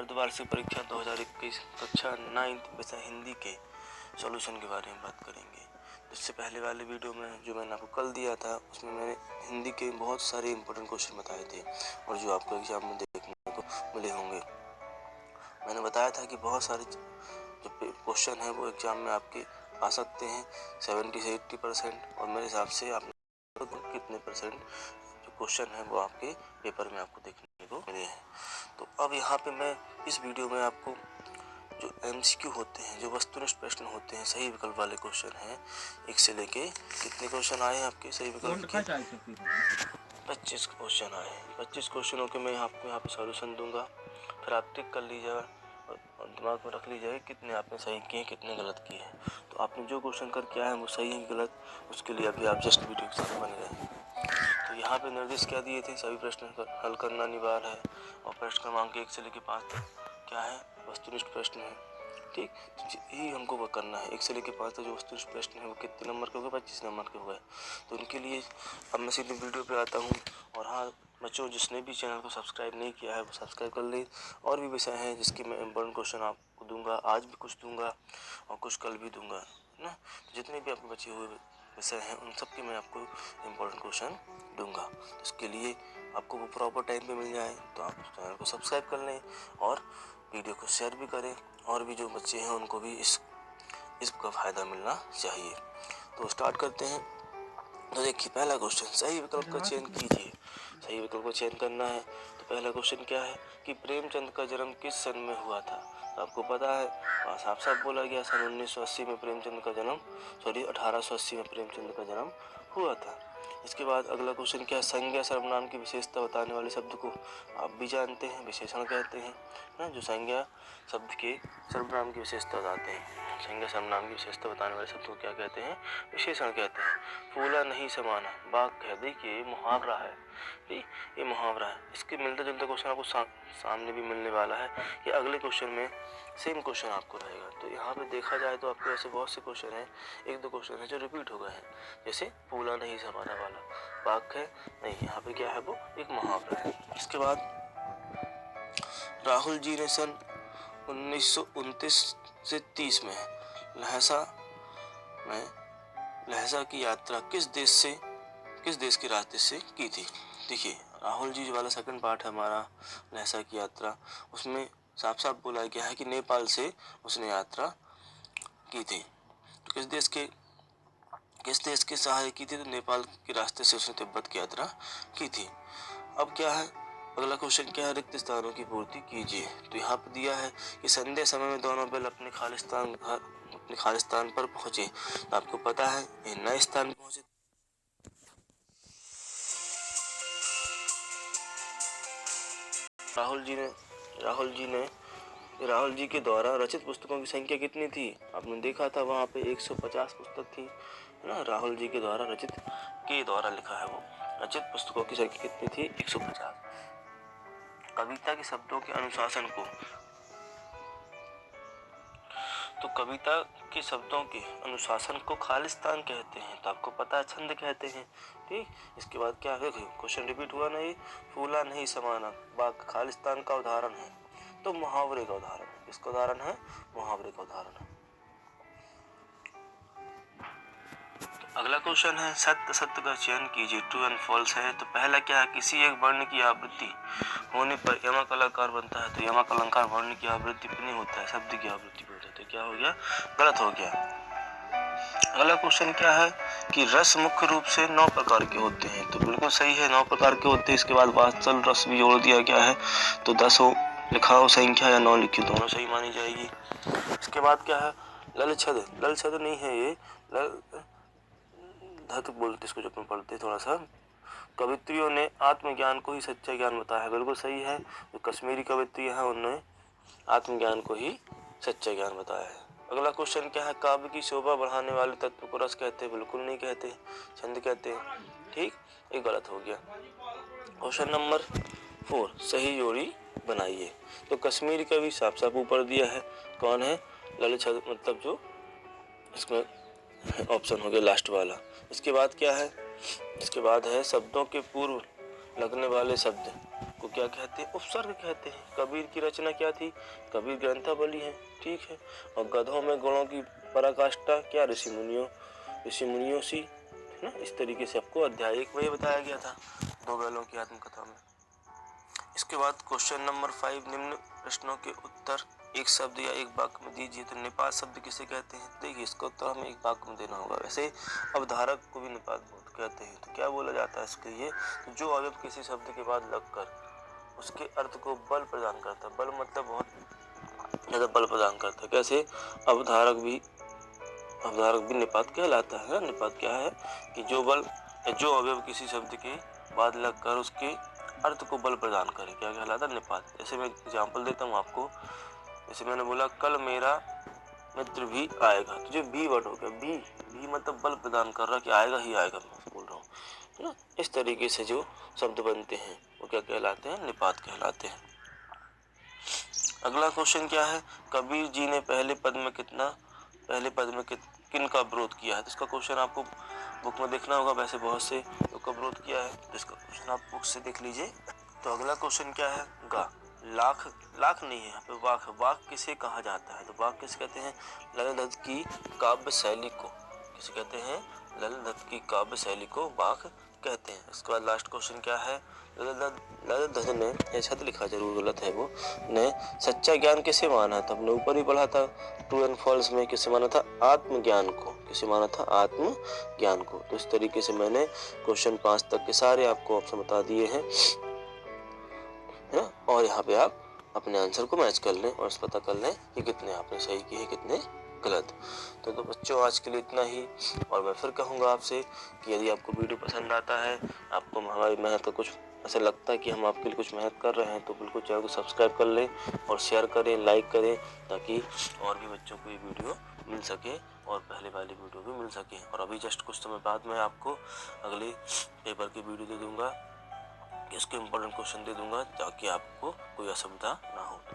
अर्धवार्षिक परीक्षा 2021 कक्षा 9 विषय हिंदी के सॉल्यूशन के बारे में बात करेंगे। इससे पहले वाले वीडियो में जो मैंने आपको कल दिया था उसमें मैंने हिंदी के बहुत सारे इंपॉर्टेंट क्वेश्चन बताए थे और जो आपको एग्जाम में देखने को मिले होंगे। मैंने बताया था कि बहुत सारे जो क्वेश्चन हैं वो एग्जाम में आपके आ सकते हैं 70 से 80%, और मेरे हिसाब से आप कितने परसेंट जो क्वेश्चन है वो आपके पेपर में आपको देखने को मिले हैं। तो अब यहाँ पे मैं इस वीडियो में आपको जो MCQ होते हैं, जो वस्तुनिष्ठ प्रश्न होते हैं, सही विकल्प वाले क्वेश्चन हैं, 1 से लेके कितने क्वेश्चन आए हैं आपके सही विकल्प के 25 क्वेश्चन आए हैं। 25 क्वेश्चनों के मैं आपको यहाँ पे सॉल्यूशन दूंगा, फिर आप टिक कर लीजिएगा और दिमाग में रख लीजिएगा कितने आपने सही किए कितने गलत किए हैं। तो आपने जो क्वेश्चन करके आए हैं वो सही है गलत, उसके लिए अभी आप जस्ट वीडियो के साथ बने रहें। तो यहाँ पे निर्देश क्या दिए थे, सभी प्रश्न हल करना अनिवार्य है और प्रश्न क्रमांक 1 से लेकर 5 तक क्या है, वस्तुनिष्ठ प्रश्न है। ठीक, यही हमको वो करना है। 1 से लेकर 5 तक जो वस्तुनिष्ठ प्रश्न है वो कितने नंबर के हो गए, 25 नंबर के हो गए। तो उनके लिए अब मैं सीधे वीडियो पे आता हूँ। और हाँ बच्चों, जिसने भी चैनल को सब्सक्राइब नहीं किया है वो सब्सक्राइब कर ले। और भी विषय हैं जिसके मैं इम्पोर्टेंट क्वेश्चन आपको दूंगा, आज भी कुछ दूंगा और कुछ कल भी दूंगा, है ना। तो जितने भी आपके बचे हुए विषय हैं उन सब के मैं आपको इम्पोर्टेंट क्वेश्चन दूंगा। तो इसके लिए आपको वो प्रॉपर टाइम पे मिल जाए तो आप चैनल को सब्सक्राइब कर लें और वीडियो को शेयर भी करें, और भी जो बच्चे हैं उनको भी इसका फ़ायदा मिलना चाहिए। तो स्टार्ट करते हैं। तो देखिए पहला क्वेश्चन, सही विकल्प का चयन कीजिए। सही विकल्प का चयन करना है। तो पहला क्वेश्चन क्या है कि प्रेमचंद का जन्म किस सन में हुआ था। तो आपको पता है, साफ साफ बोला गया सन 1980 में प्रेमचंद का जन्म 1880 में प्रेमचंद का जन्म हुआ था। इसके बाद अगला क्वेश्चन क्या है, संज्ञा सर्वनाम की विशेषता बताने वाले शब्द को आप भी जानते हैं विशेषण कहते हैं ना। जो संज्ञा शब्द के सर्वनाम की विशेषता बताते हैं, संज्ञा सर्वनाम की विशेषता बताने वाले शब्द को क्या कहते हैं, विशेषण कहते हैं। फूला नहीं समाना बाग कह, देखिए ये मुहावरा है, ये मुहावरा है। इसके मिलता जुलता क्वेश्चन आपको सामने भी मिलने वाला है। ये अगले क्वेश्चन में सेम क्वेश्चन आपको रहेगा। तो यहाँ पे देखा जाए तो आपके ऐसे बहुत से क्वेश्चन हैं, 1-2 क्वेश्चन है जो रिपीट हो गए हैं। जैसे फूला नहीं समाना वाला बाग है नहीं, यहाँ पे क्या है वो एक मुहावरा है। इसके बाद राहुल जी ने सन 1929 से 30 में लहसा की यात्रा किस देश के रास्ते से की थी। देखिए राहुल जी वाला सेकंड पार्ट है हमारा, लहसा की यात्रा, उसमें साफ साफ बोला गया है कि नेपाल से उसने यात्रा की थी। तो किस देश के सहारे की थी, तो नेपाल के रास्ते से उसने तिब्बत की यात्रा की थी। अब क्या है अगला क्वेश्चन क्या है, रिक्त स्थानों की पूर्ति कीजिए। तो यहाँ पे दिया है कि संध्या समय में दोनों बैल अपने खालिस्तान पर पहुंचे। तो आपको पता है ये नए स्थान पहुंचे। राहुल जी के द्वारा रचित पुस्तकों की संख्या कितनी थी। आपने देखा था वहाँ पे 150 पुस्तक थी, है ना। राहुल जी के द्वारा लिखा है वो रचित पुस्तकों की संख्या कितनी थी, 150। कविता के शब्दों के अनुशासन को, तो कविता के शब्दों के अनुशासन को खालिस्तान कहते हैं। तो आपको पता है छंद कहते हैं। ठीक, इसके बाद क्या है, क्वेश्चन रिपीट हुआ नहीं, फूला नहीं समाना बाग खालिस्तान का उदाहरण है, तो मुहावरे का उदाहरण है। किसका उदाहरण है, मुहावरे का उदाहरण है। अगला क्वेश्चन है सत्य सत्य का चयन कीजिए, ट्रू एंड फॉल्स है। तो पहला क्या है, किसी एक वर्ण की आवृत्ति होने पर यमक अलंकार बनता है। तो यमक अलंकार वर्ण की आवृत्ति पर नहीं होता है, शब्द की आवृत्ति पर होता है। तो क्या हो गया, गलत हो गया। अगला क्वेश्चन क्या है कि रस मुख्य रूप से 9 प्रकार के होते हैं। तो बिल्कुल सही है, 9 प्रकार के होते हैं। इसके बाद वात्सल रस भी जोड़ दिया गया है। तो 10 हो लिखा हो संख्या या 9 लिखी दोनों सही मानी जाएगी। इसके बाद क्या है, लल छद नहीं है ये, धत बोलते इसको जब हम पढ़ते थोड़ा सा। कवित्रियों ने आत्मज्ञान को ही सच्चा ज्ञान बताया है, बिल्कुल सही है। जो कश्मीरी कवित्रियां हैं उन्होंने आत्मज्ञान को ही सच्चा ज्ञान बताया है। अगला क्वेश्चन क्या है, काव्य की शोभा बढ़ाने वाले तत्व को रस कहते हैं। बिल्कुल नहीं कहते, छंद कहते हैं। ठीक, ये गलत हो गया। क्वेश्चन नंबर 4, सही जोड़ी बनाइए। तो कश्मीरी कवि साफ साफ ऊपर दिया है, कौन है, ललित छंद, मतलब जो इसमें ऑप्शन हो गया लास्ट वाला। इसके बाद क्या है, इसके बाद है शब्दों के पूर्व लगने वाले शब्द को क्या कहते हैं? उपसर्ग कहते हैं। कबीर की रचना क्या थी? कबीर ग्रंथावली है, ठीक है। और गधों में गुणों की पराकाष्ठा क्या? ऋषि मुनियों सी, है ना। इस तरीके से आपको अध्याय 1 में ये बताया गया था, दो बैलों की आत्मकथा में। इसके बाद क्वेश्चन नंबर 5, निम्न प्रश्नों के उत्तर एक शब्द या एक वाक्य में दीजिए। तो निपात शब्द किसे कहते हैं? देखिए, इसका उत्तर हमें एक वाक्य में देना होगा। वैसे अवधारक को भी निपात बोध कहते हैं। तो क्या बोला जाता है इसके लिए? तो जो अवयव किसी शब्द के बाद लगकर उसके अर्थ को बल प्रदान करता है। बल मतलब बहुत ज्यादा बल प्रदान करता है। कैसे? अवधारक भी निपात कहलाता है। निपात क्या है? कि जो अवयव किसी शब्द के बाद लगकर उसके अर्थ को बल प्रदान करे, क्या कहलाता है? निपात। जैसे मैं एग्जांपल देता हूँ आपको। जैसे मैंने बोला कल मेरा मित्र भी आएगा, तो जो बी वर्ड हो गया, बी मतलब बल प्रदान कर रहा कि आएगा ही आएगा, मैं बोल रहा हूँ, है ना। इस तरीके से जो शब्द बनते हैं वो क्या कहलाते हैं? निपात कहलाते हैं। अगला क्वेश्चन क्या है? कबीर जी ने पहले पद में किन का विरोध किया है? तो इसका क्वेश्चन आपको बुक में देखना होगा। वैसे बहुत से लोग का विरोध किया है, इसका क्वेश्चन आप बुक से देख लीजिए। तो अगला क्वेश्चन क्या है? गा। लाख नहीं है यहाँ पे, वाक किसे कहा जाता है? तो वाक किसे कहते हैं? ललित दत्त की काव्य शैली को किसे कहते हैं? ललित दत्त की काव्य शैली को वाक कहते हैं। इसके बाद लास्ट क्वेश्चन क्या है? ललित दत्त ने, ऐसा तो लिखा जरूर गलत है वो, ने सच्चा ज्ञान किसे माना था? हमने ऊपर ही पढ़ा था ट्रू एंड फॉल्स में, किसे माना था? आत्मज्ञान को। किसे माना था? आत्मज्ञान को। तो इस तरीके से मैंने क्वेश्चन 5 तक के सारे आपको ऑप्शन बता दिए हैं, है ना। और यहाँ पे आप अपने आंसर को मैच कर लें और पता कर लें कि कितने आपने सही किए, कितने गलत। तो बच्चों, आज के लिए इतना ही। और मैं फिर कहूँगा आपसे कि यदि आपको वीडियो पसंद आता है, आपको हमारी मेहनत का कुछ ऐसा लगता है कि हम आपके लिए कुछ मेहनत कर रहे हैं, तो बिल्कुल चैनल को सब्सक्राइब कर लें और शेयर करें, लाइक करें, ताकि और भी बच्चों को ये वीडियो मिल सके और पहले वाली वीडियो भी मिल सके। और अभी जस्ट कुछ समय बाद मैं आपको अगले पेपर की वीडियो दे दूँगा, इसके इम्पोर्टेंट क्वेश्चन दे दूंगा, ताकि आपको कोई असुविधा ना हो।